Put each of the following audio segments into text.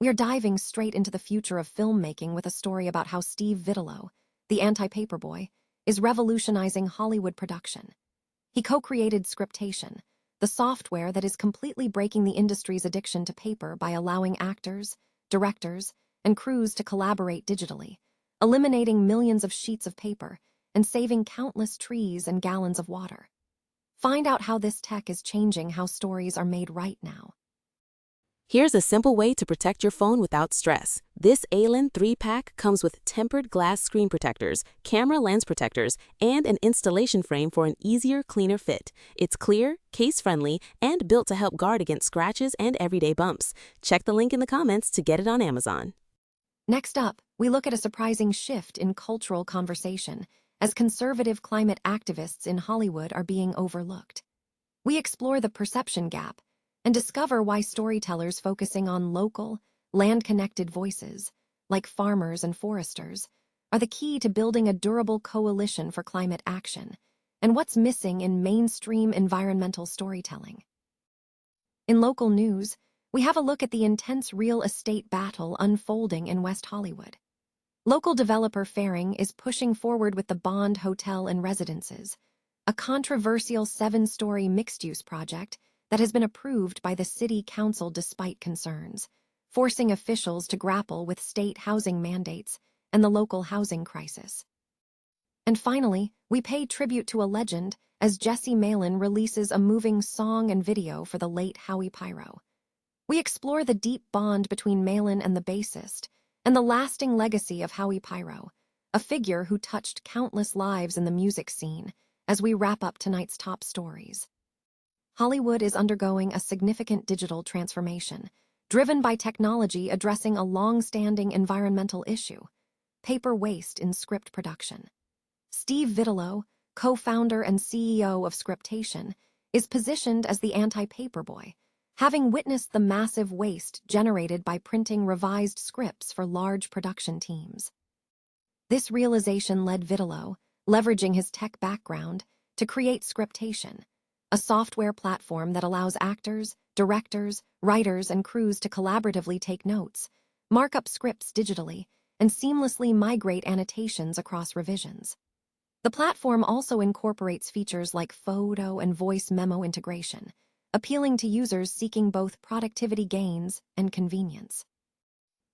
We are diving straight into the future of filmmaking with a story about how Steve Vitilo, the anti-paperboy, is revolutionizing Hollywood production. He co-created Scriptation, the software that is completely breaking the industry's addiction to paper by allowing actors, directors, and crews to collaborate digitally, eliminating millions of sheets of paper and saving countless trees and gallons of water. Find out how this tech is changing how stories are made right now. Here's a simple way to protect your phone without stress. This ALEN 3-pack comes with tempered glass screen protectors, camera lens protectors, and an installation frame for an easier, cleaner fit. It's clear, case-friendly, and built to help guard against scratches and everyday bumps. Check the link in the comments to get it on Amazon. Next up, we look at a surprising shift in cultural conversation as conservative climate activists in Hollywood are being overlooked. We explore the perception gap and discover why storytellers focusing on local, land-connected voices, like farmers and foresters, are the key to building a durable coalition for climate action, and what's missing in mainstream environmental storytelling. In local news, we have a look at the intense real estate battle unfolding in West Hollywood. Local developer Faring is pushing forward with the Bond Hotel and Residences, a controversial 7-story mixed-use project that has been approved by the city council despite concerns, forcing officials to grapple with state housing mandates and the local housing crisis. And finally, we pay tribute to a legend as Jesse Malin releases a moving song and video for the late Howie Pyro. We explore the deep bond between Malin and the bassist and the lasting legacy of Howie Pyro, a figure who touched countless lives in the music scene, as we wrap up tonight's top stories. Hollywood is undergoing a significant digital transformation, driven by technology addressing a long-standing environmental issue: paper waste in script production. Steve Vitilo, co-founder and CEO of Scriptation, is positioned as the anti-paperboy, having witnessed the massive waste generated by printing revised scripts for large production teams. This realization led Vitilo, leveraging his tech background, to create Scriptation, a software platform that allows actors, directors, writers, and crews to collaboratively take notes, mark up scripts digitally, and seamlessly migrate annotations across revisions. The platform also incorporates features like photo and voice memo integration, appealing to users seeking both productivity gains and convenience.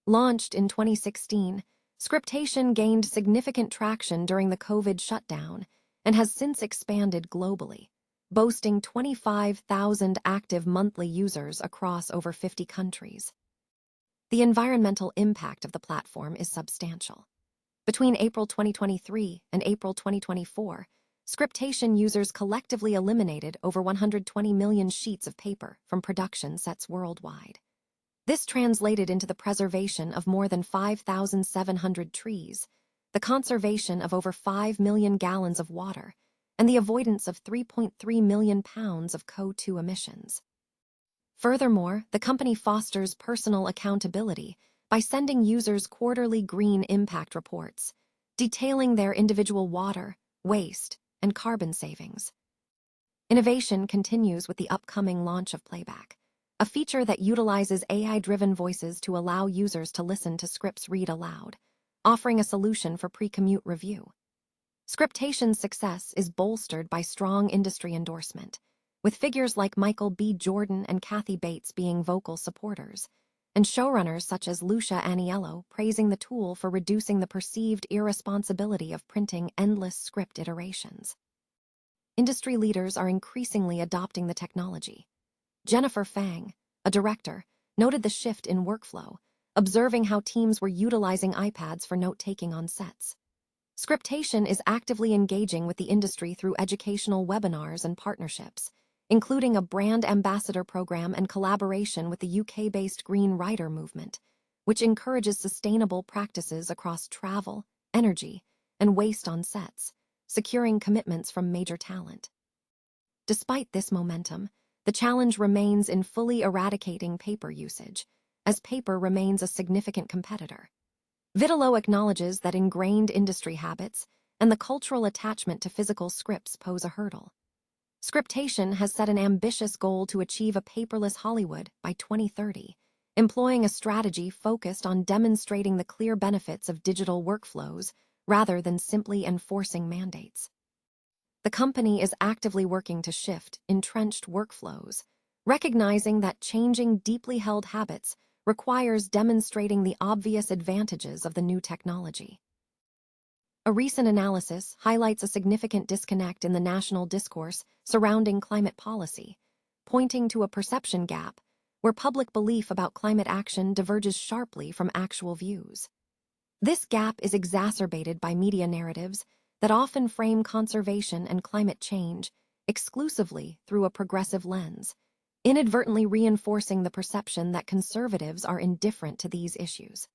Launched in 2016, Scriptation gained significant traction during the COVID shutdown and has since expanded globally, boasting 25,000 active monthly users across over 50 countries. The environmental impact of the platform is substantial. Between April 2023 and April 2024, Scriptation users collectively eliminated over 120 million sheets of paper from production sets worldwide. This translated into the preservation of more than 5,700 trees, the conservation of over 5 million gallons of water, and the avoidance of 3.3 million pounds of CO2 emissions. Furthermore, the company fosters personal accountability by sending users quarterly green impact reports, detailing their individual water, waste, and carbon savings. Innovation continues with the upcoming launch of Playback, a feature that utilizes AI-driven voices to allow users to listen to scripts read aloud, offering a solution for pre-commute review. Scriptation's success is bolstered by strong industry endorsement, with figures like Michael B. Jordan and Kathy Bates being vocal supporters, and showrunners such as Lucia Aniello praising the tool for reducing the perceived irresponsibility of printing endless script iterations. Industry leaders are increasingly adopting the technology. Jennifer Fang, a director, noted the shift in workflow, observing how teams were utilizing iPads for note-taking on sets. Scriptation is actively engaging with the industry through educational webinars and partnerships, including a brand ambassador program and collaboration with the UK-based Green Writer movement, which encourages sustainable practices across travel, energy, and waste on sets, securing commitments from major talent. Despite this momentum, the challenge remains in fully eradicating paper usage, as paper remains a significant competitor. Vitilo acknowledges that ingrained industry habits and the cultural attachment to physical scripts pose a hurdle. Scriptation has set an ambitious goal to achieve a paperless Hollywood by 2030, employing a strategy focused on demonstrating the clear benefits of digital workflows rather than simply enforcing mandates. The company is actively working to shift entrenched workflows, recognizing that changing deeply held habits requires demonstrating the obvious advantages of the new technology. A recent analysis highlights a significant disconnect in the national discourse surrounding climate policy, pointing to a perception gap where public belief about climate action diverges sharply from actual views. This gap is exacerbated by media narratives that often frame conservation and climate change exclusively through a progressive lens, inadvertently reinforcing the perception that conservatives are indifferent to these issues.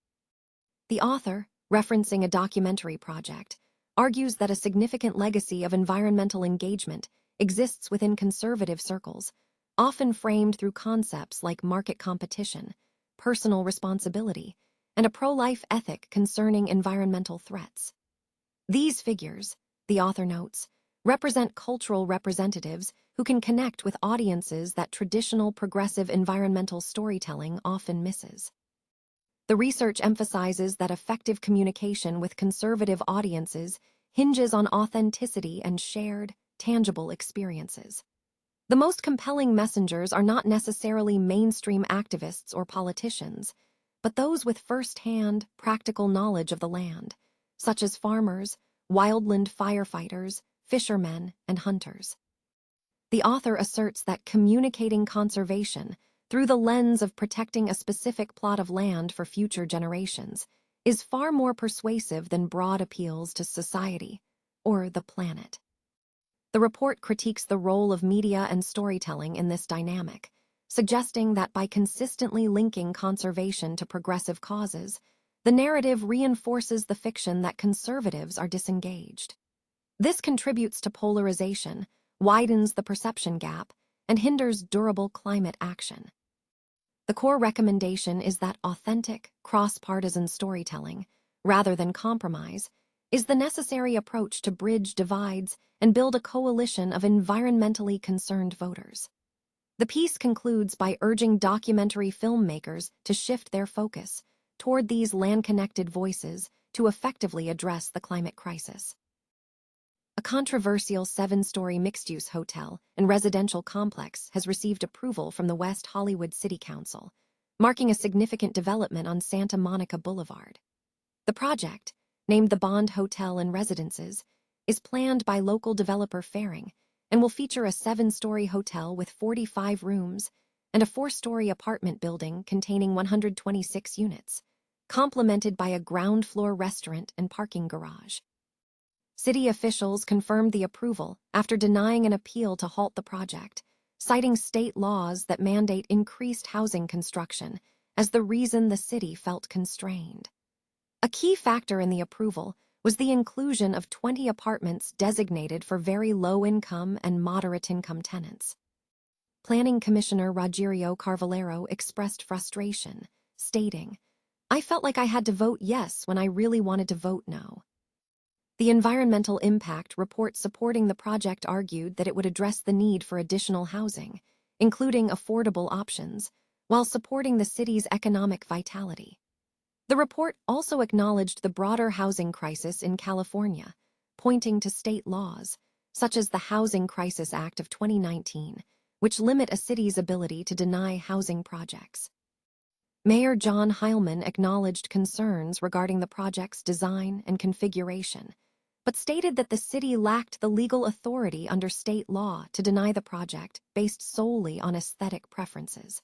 The author, referencing a documentary project, argues that a significant legacy of environmental engagement exists within conservative circles, often framed through concepts like market competition, personal responsibility, and a pro-life ethic concerning environmental threats. These figures, the author notes, represent cultural representatives who can connect with audiences that traditional progressive environmental storytelling often misses. The research emphasizes that effective communication with conservative audiences hinges on authenticity and shared, tangible experiences. The most compelling messengers are not necessarily mainstream activists or politicians, but those with first-hand, practical knowledge of the land, such as farmers, wildland firefighters, fishermen, and hunters. The author asserts that communicating conservation through the lens of protecting a specific plot of land for future generations is far more persuasive than broad appeals to society or the planet. The report critiques the role of media and storytelling in this dynamic, suggesting that by consistently linking conservation to progressive causes, the narrative reinforces the fiction that conservatives are disengaged. This contributes to polarization, widens the perception gap, and hinders durable climate action. The core recommendation is that authentic, cross-partisan storytelling, rather than compromise, is the necessary approach to bridge divides and build a coalition of environmentally concerned voters. The piece concludes by urging documentary filmmakers to shift their focus toward these land-connected voices to effectively address the climate crisis. A controversial 7-story mixed-use hotel and residential complex has received approval from the West Hollywood City Council, marking a significant development on Santa Monica Boulevard. The project, named the Bond Hotel and Residences, is planned by local developer Faring and will feature a 7-story hotel with 45 rooms and a 4-story apartment building containing 126 units, complemented by a ground-floor restaurant and parking garage. City officials confirmed the approval after denying an appeal to halt the project, citing state laws that mandate increased housing construction as the reason the city felt constrained. A key factor in the approval was the inclusion of 20 apartments designated for very low-income and moderate-income tenants. Planning Commissioner Rogerio Carvalero expressed frustration, stating, "I felt like I had to vote yes when I really wanted to vote no." The environmental impact report supporting the project argued that it would address the need for additional housing, including affordable options, while supporting the city's economic vitality. The report also acknowledged the broader housing crisis in California, pointing to state laws, such as the Housing Crisis Act of 2019, which limit a city's ability to deny housing projects. Mayor John Heilman acknowledged concerns regarding the project's design and configuration, but stated that the city lacked the legal authority under state law to deny the project based solely on aesthetic preferences.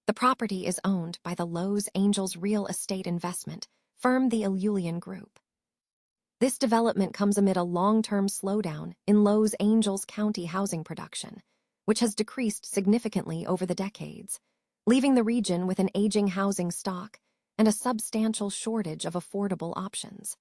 The property is owned by the Los Angeles real estate investment firm the Ilulian Group. This development comes amid a long-term slowdown in Los Angeles County housing production, which has decreased significantly over the decades, leaving the region with an aging housing stock and a substantial shortage of affordable options.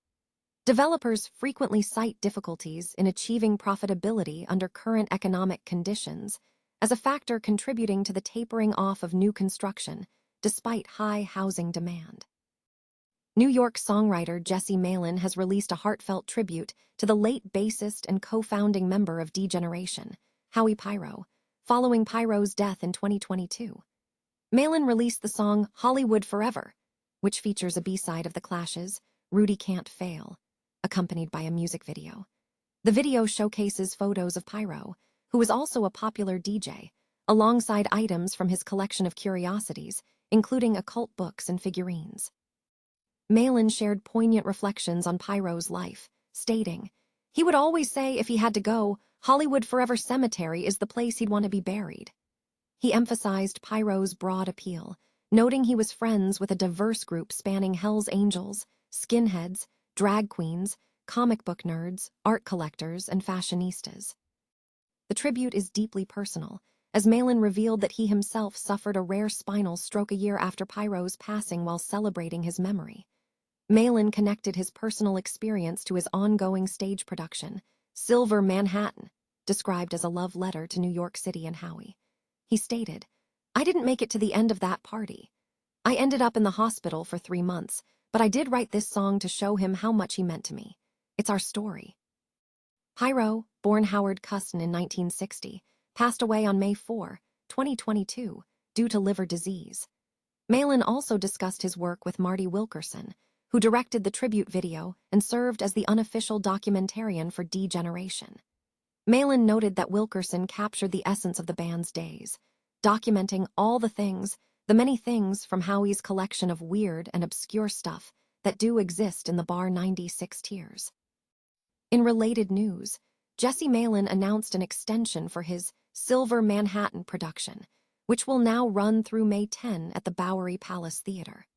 Developers frequently cite difficulties in achieving profitability under current economic conditions as a factor contributing to the tapering off of new construction, despite high housing demand. New York songwriter Jesse Malin has released a heartfelt tribute to the late bassist and co-founding member of D Generation, Howie Pyro, following Pyro's death in 2022. Malin released the song Hollywood Forever, which features a B-side of The Clash's Rudy Can't Fail, accompanied by a music video. The video showcases photos of Pyro, who is also a popular DJ, alongside items from his collection of curiosities, including occult books and figurines. Malin shared poignant reflections on Pyro's life, stating, "He would always say if he had to go, Hollywood Forever Cemetery is the place he'd want to be buried." He emphasized Pyro's broad appeal, noting he was friends with a diverse group spanning Hell's Angels, skinheads, drag queens, comic book nerds, art collectors, and fashionistas. The tribute is deeply personal, as Malin revealed that he himself suffered a rare spinal stroke a year after Pyro's passing while celebrating his memory. Malin connected his personal experience to his ongoing stage production, Silver Manhattan, described as a love letter to New York City and Howie. He stated, "I didn't make it to the end of that party. I ended up in the hospital for 3 months, but I did write this song to show him how much he meant to me. It's our story." Pyro, born Howard Custon in 1960, passed away on May 4, 2022, due to liver disease. Malin also discussed his work with Marty Wilkerson, who directed the tribute video and served as the unofficial documentarian for D-Generation. Malin noted that Wilkerson captured the essence of the band's days, documenting all the many things from Howie's collection of weird and obscure stuff that do exist in the Bar 96 tiers. In related news, Jesse Malin announced an extension for his Silver Manhattan production, which will now run through May 10 at the Bowery Palace Theater.